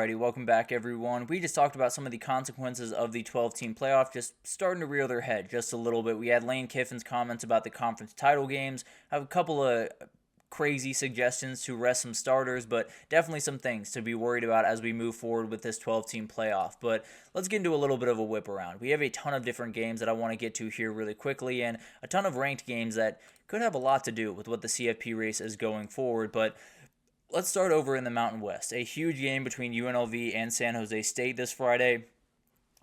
Alrighty, welcome back everyone. We just talked about some of the consequences of the 12-team playoff just starting to rear their head just a little bit. We had Lane Kiffin's comments about the conference title games. I have a couple of crazy suggestions to rest some starters, but definitely some things to be worried about as we move forward with this 12-team playoff. But let's get into a little bit of a whip around. We have a ton of different games that I want to get to here really quickly, and a ton of ranked games that could have a lot to do with what the CFP race is going forward, but let's start over in the Mountain West. A huge game between UNLV and San Jose State this Friday.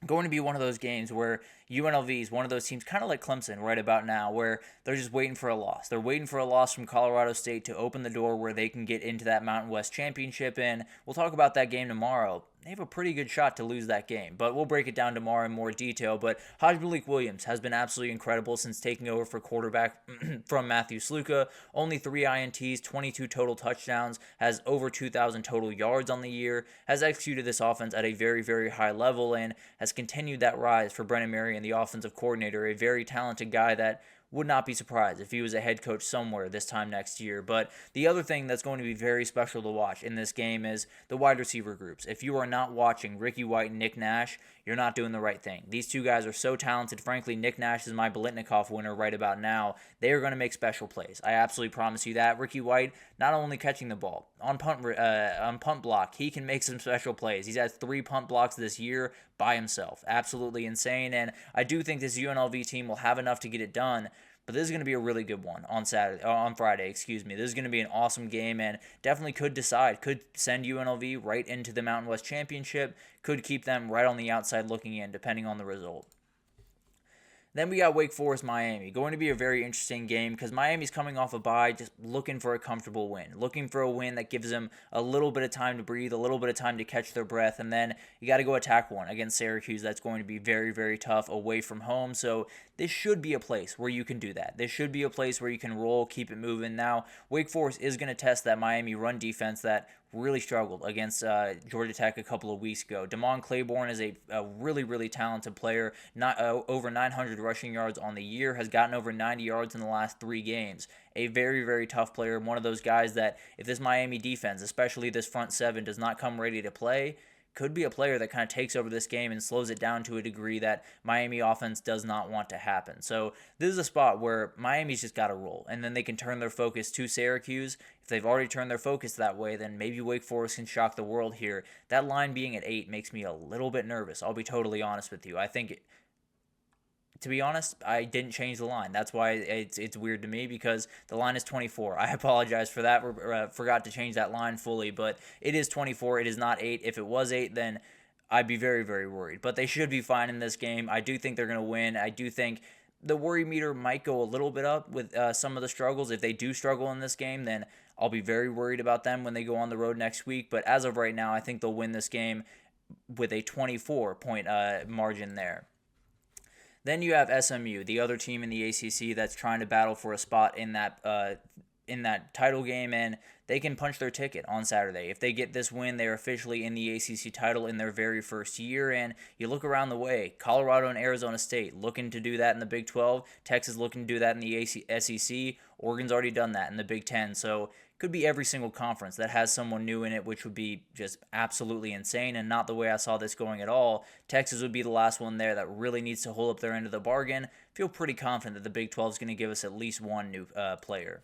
Going to be one of those games where UNLV is one of those teams, kind of like Clemson right about now, where they're just waiting for a loss. They're waiting for a loss from Colorado State to open the door where they can get into that Mountain West championship, and we'll talk about that game tomorrow. They have a pretty good shot to lose that game, but we'll break it down tomorrow in more detail. But Hajj Malik Williams has been absolutely incredible since taking over for quarterback from Matthew Sluka. Only 3 INTs, 22 total touchdowns, has over 2,000 total yards on the year, has executed this offense at a very, very high level, and has continued that rise for Brennan Marion, the offensive coordinator, a very talented guy that would not be surprised if he was a head coach somewhere this time next year. But the other thing that's going to be very special to watch in this game is the wide receiver groups. If you are not watching Ricky White and Nick Nash, you're not doing the right thing. These two guys are so talented. Frankly, Nick Nash is my Biletnikoff winner right about now. They are going to make special plays. I absolutely promise you that. Ricky White, not only catching the ball, on punt block, he can make some special plays. He's had 3 punt blocks this year by himself. Absolutely insane. And I do think this UNLV team will have enough to get it done. But this is going to be a really good one on Friday. This is going to be an awesome game and definitely could send UNLV right into the Mountain West Championship, could keep them right on the outside looking in, depending on the result. Then we got Wake Forest, Miami. Going to be a very interesting game because Miami's coming off a bye, just looking for a comfortable win. Looking for a win that gives them a little bit of time to breathe, a little bit of time to catch their breath, and then you got to go attack one against Syracuse. That's going to be very, very tough away from home. So this should be a place where you can do that. This should be a place where you can roll, keep it moving. Now, Wake Forest is going to test that Miami run defense that really struggled against Georgia Tech a couple of weeks ago. Damon Claiborne is a really, really talented player. Not over 900 rushing yards on the year, has gotten over 90 yards in the last 3 games. A very, very tough player. One of those guys that if this Miami defense, especially this front 7, does not come ready to play, could be a player that kind of takes over this game and slows it down to a degree that Miami offense does not want to happen. So this is a spot where Miami's just got to roll, and then they can turn their focus to Syracuse. If they've already turned their focus that way, then maybe Wake Forest can shock the world here. That line being at 8 makes me a little bit nervous. I'll be totally honest with you. I think to be honest, I didn't change the line. That's why it's weird to me because the line is 24. I apologize for that. Forgot to change that line fully, but it is 24. It is not 8. If it was 8, then I'd be very, very worried. But they should be fine in this game. I do think they're going to win. I do think the worry meter might go a little bit up with some of the struggles. If they do struggle in this game, then I'll be very worried about them when they go on the road next week. But as of right now, I think they'll win this game with a 24-point margin there. Then you have SMU, the other team in the ACC that's trying to battle for a spot in that title game, and they can punch their ticket on Saturday. If they get this win, they're officially in the ACC title in their very first year, and you look around the way, Colorado and Arizona State looking to do that in the Big 12, Texas looking to do that in the SEC, Oregon's already done that in the Big 10, so could be every single conference that has someone new in it, which would be just absolutely insane and not the way I saw this going at all. Texas would be the last one there that really needs to hold up their end of the bargain. Feel pretty confident that the Big 12 is going to give us at least one new player.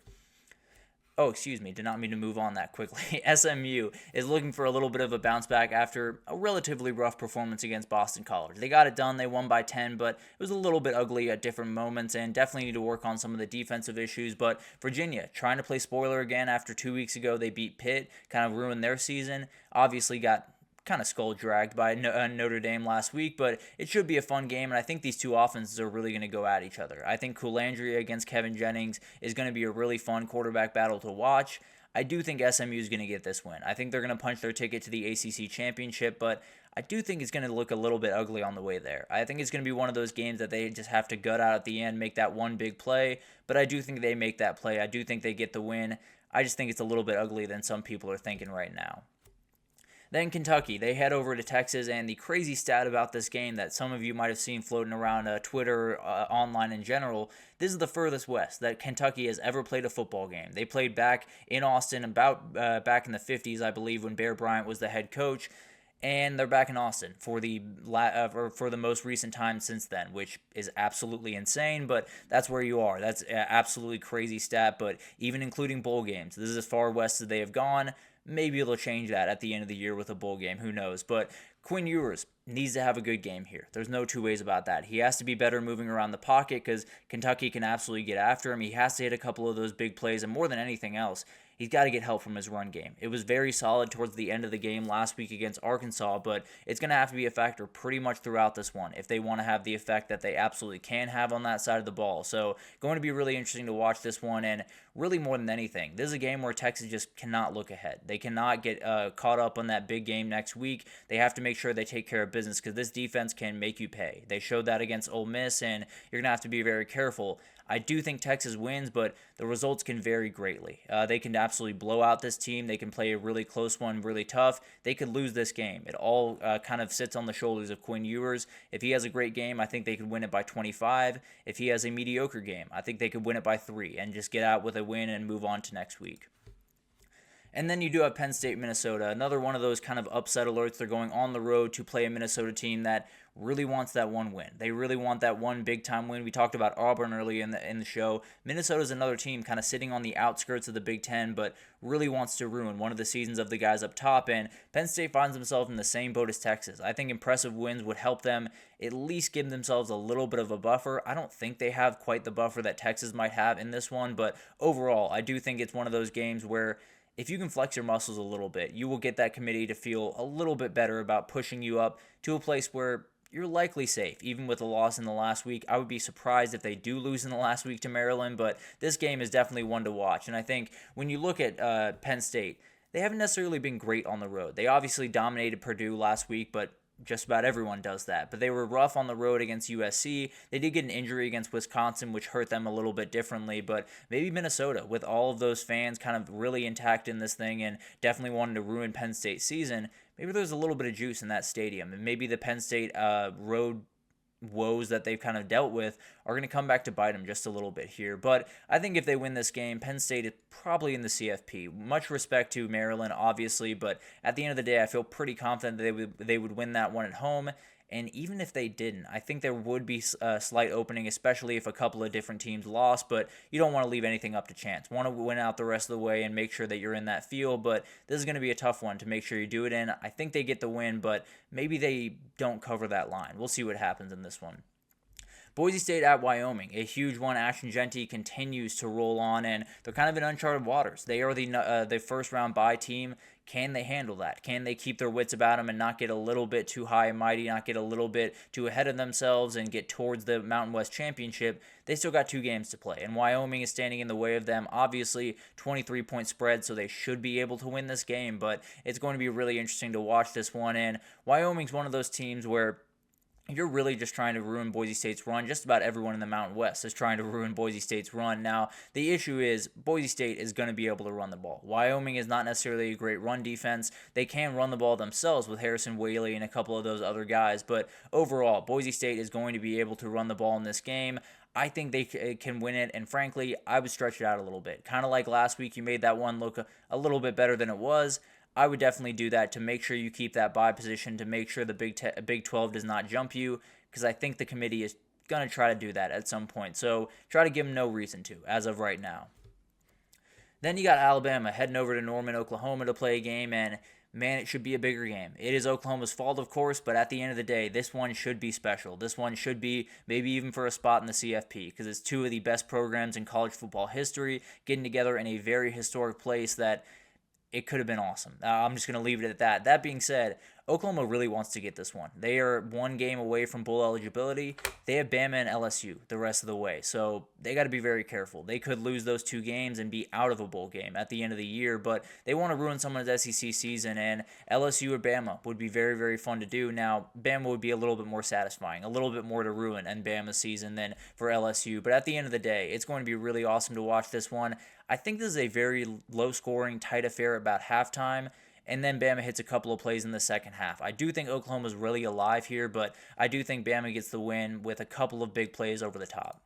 Oh, excuse me, did not mean to move on that quickly. SMU is looking for a little bit of a bounce back after a relatively rough performance against Boston College. They got it done, they won by 10, but it was a little bit ugly at different moments and definitely need to work on some of the defensive issues. But Virginia, trying to play spoiler again after 2 weeks ago, they beat Pitt, kind of ruined their season. Obviously got kind of skull dragged by Notre Dame last week, but it should be a fun game, and I think these two offenses are really going to go at each other. I think Coulandria against Kevin Jennings is going to be a really fun quarterback battle to watch. I do think SMU is going to get this win. I think they're going to punch their ticket to the ACC championship, but I do think it's going to look a little bit ugly on the way there. I think it's going to be one of those games that they just have to gut out at the end, make that one big play, but I do think they make that play. I do think they get the win. I just think it's a little bit uglier than some people are thinking right now. Then Kentucky, they head over to Texas, and the crazy stat about this game that some of you might have seen floating around Twitter, online in general, this is the furthest west that Kentucky has ever played a football game. They played back in Austin back in the 50s, I believe, when Bear Bryant was the head coach. and they're back in Austin for the for the most recent time since then, which is absolutely insane, but that's where you are. That's an absolutely crazy stat, but even including bowl games, this is as far west as they have gone. Maybe it'll change that at the end of the year with a bowl game, who knows, but Quinn Ewers needs to have a good game here. There's no two ways about that. He has to be better moving around the pocket because Kentucky can absolutely get after him. He has to hit a couple of those big plays, and more than anything else, he's got to get help from his run game. It was very solid towards the end of the game last week against Arkansas, but it's going to have to be a factor pretty much throughout this one if they want to have the effect that they absolutely can have on that side of the ball. So going to be really interesting to watch this one, and really more than anything, this is a game where Texas just cannot look ahead. They cannot get caught up on that big game next week. They have to make sure they take care of business because this defense can make you pay. They showed that against Ole Miss, and you're going to have to be very careful. I do think Texas wins, but the results can vary greatly. They can absolutely blow out this team. They can play a really close one, really tough. They could lose this game. It all kind of sits on the shoulders of Quinn Ewers. If he has a great game, I think they could win it by 25. If he has a mediocre game, I think they could win it by 3 and just get out with a win and move on to next week. And then you do have Penn State, Minnesota, another one of those kind of upset alerts. They're going on the road to play a Minnesota team that really wants that one win. They really want that one big-time win. We talked about Auburn early in the show. Minnesota's another team kind of sitting on the outskirts of the Big Ten, but really wants to ruin one of the seasons of the guys up top. And Penn State finds themselves in the same boat as Texas. I think impressive wins would help them at least give themselves a little bit of a buffer. I don't think they have quite the buffer that Texas might have in this one, but overall, I do think it's one of those games where if you can flex your muscles a little bit, you will get that committee to feel a little bit better about pushing you up to a place where you're likely safe. Even with a loss in the last week, I would be surprised if they do lose in the last week to Maryland, but this game is definitely one to watch. And I think when you look at Penn State, they haven't necessarily been great on the road. They obviously dominated Purdue last week, but just about everyone does that. But they were rough on the road against USC. They did get an injury against Wisconsin, which hurt them a little bit differently. But maybe Minnesota, with all of those fans kind of really intact in this thing and definitely wanting to ruin Penn State's season, maybe there's a little bit of juice in that stadium. And maybe the Penn State road woes that they've kind of dealt with are going to come back to bite them just a little bit here. But I think if they win this game, Penn State is probably in the CFP. Much respect to Maryland, obviously, but at the end of the day, I feel pretty confident that they would win that one at home. And even if they didn't, I think there would be a slight opening, especially if a couple of different teams lost, but you don't want to leave anything up to chance. Want to win out the rest of the way and make sure that you're in that field, but this is going to be a tough one to make sure you do it in. I think they get the win, but maybe they don't cover that line. We'll see what happens in this one. Boise State at Wyoming, a huge one. Ashton Jeanty continues to roll on, and they're kind of in uncharted waters. They are the first-round bye team. Can they handle that? Can they keep their wits about them and not get a little bit too high and mighty, not get a little bit too ahead of themselves and get towards the Mountain West Championship? They still got 2 games to play, and Wyoming is standing in the way of them. Obviously, 23-point spread, so they should be able to win this game, but it's going to be really interesting to watch this one. And Wyoming's one of those teams where you're really just trying to ruin Boise State's run. Just about everyone in the Mountain West is trying to ruin Boise State's run. Now, the issue is Boise State is going to be able to run the ball. Wyoming is not necessarily a great run defense. They can run the ball themselves with Harrison Whaley and a couple of those other guys, but overall, Boise State is going to be able to run the ball in this game. I think they can win it, and frankly, I would stretch it out a little bit. Kind of like last week, you made that one look a little bit better than it was. I would definitely do that to make sure you keep that bye position, to make sure the Big 12 does not jump you, because I think the committee is going to try to do that at some point. So try to give them no reason to, as of right now. Then you got Alabama heading over to Norman, Oklahoma to play a game, and man, it should be a bigger game. It is Oklahoma's fault, of course, but at the end of the day, this one should be special. This one should be maybe even for a spot in the CFP, because it's 2 of the best programs in college football history getting together in a very historic place that it could have been awesome. I'm just going to leave it at that. That being said, Oklahoma really wants to get this one. They are 1 game away from bowl eligibility. They have Bama and LSU the rest of the way, so they got to be very careful. They could lose those 2 games and be out of a bowl game at the end of the year, but they want to ruin someone's SEC season, and LSU or Bama would be very, very fun to do. Now, Bama would be a little bit more satisfying, a little bit more to ruin in Bama's season than for LSU, but at the end of the day, it's going to be really awesome to watch this one. I think this is a very low-scoring, tight affair about halftime, and then Bama hits a couple of plays in the second half. I do think Oklahoma's really alive here, but I do think Bama gets the win with a couple of big plays over the top.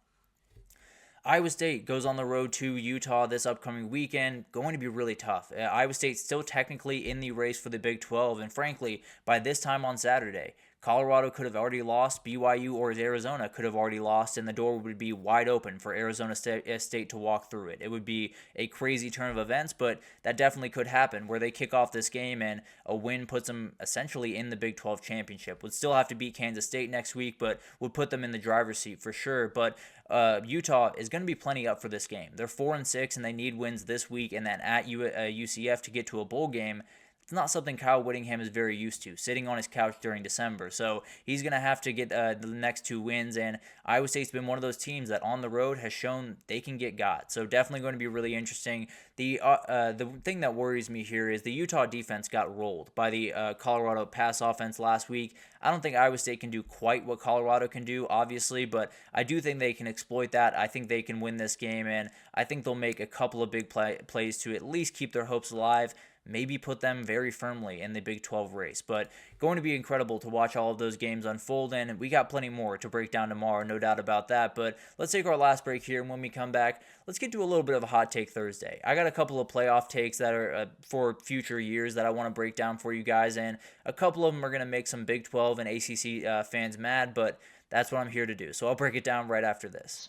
Iowa State goes on the road to Utah this upcoming weekend. Going to be really tough. Iowa State's still technically in the race for the Big 12, and frankly, by this time on Saturday, Colorado could have already lost, BYU or Arizona could have already lost, and the door would be wide open for Arizona State to walk through it. It would be a crazy turn of events, but that definitely could happen where they kick off this game and a win puts them essentially in the Big 12 championship. Would still have to beat Kansas State next week, but would put them in the driver's seat for sure. But Utah is going to be plenty up for this game. They're 4-6, and they need wins this week and then at UCF to get to a bowl game. It's not something Kyle Whittingham is very used to, sitting on his couch during December. So he's going to have to get the next 2 wins, and Iowa State's been one of those teams that on the road has shown they can get got. So definitely going to be really interesting. The thing that worries me here is the Utah defense got rolled by the Colorado pass offense last week. I don't think Iowa State can do quite what Colorado can do, obviously, but I do think they can exploit that. I think they can win this game, and I think they'll make a couple of big plays to at least keep their hopes alive. Maybe put them very firmly in the Big 12 race. But going to be incredible to watch all of those games unfold, and we got plenty more to break down tomorrow, no doubt about that. But let's take our last break here, and when we come back, let's get to a little bit of a hot take Thursday. I got a couple of playoff takes that are for future years that I want to break down for you guys, and a couple of them are going to make some Big 12 and ACC fans mad, but that's what I'm here to do. So I'll break it down right after this.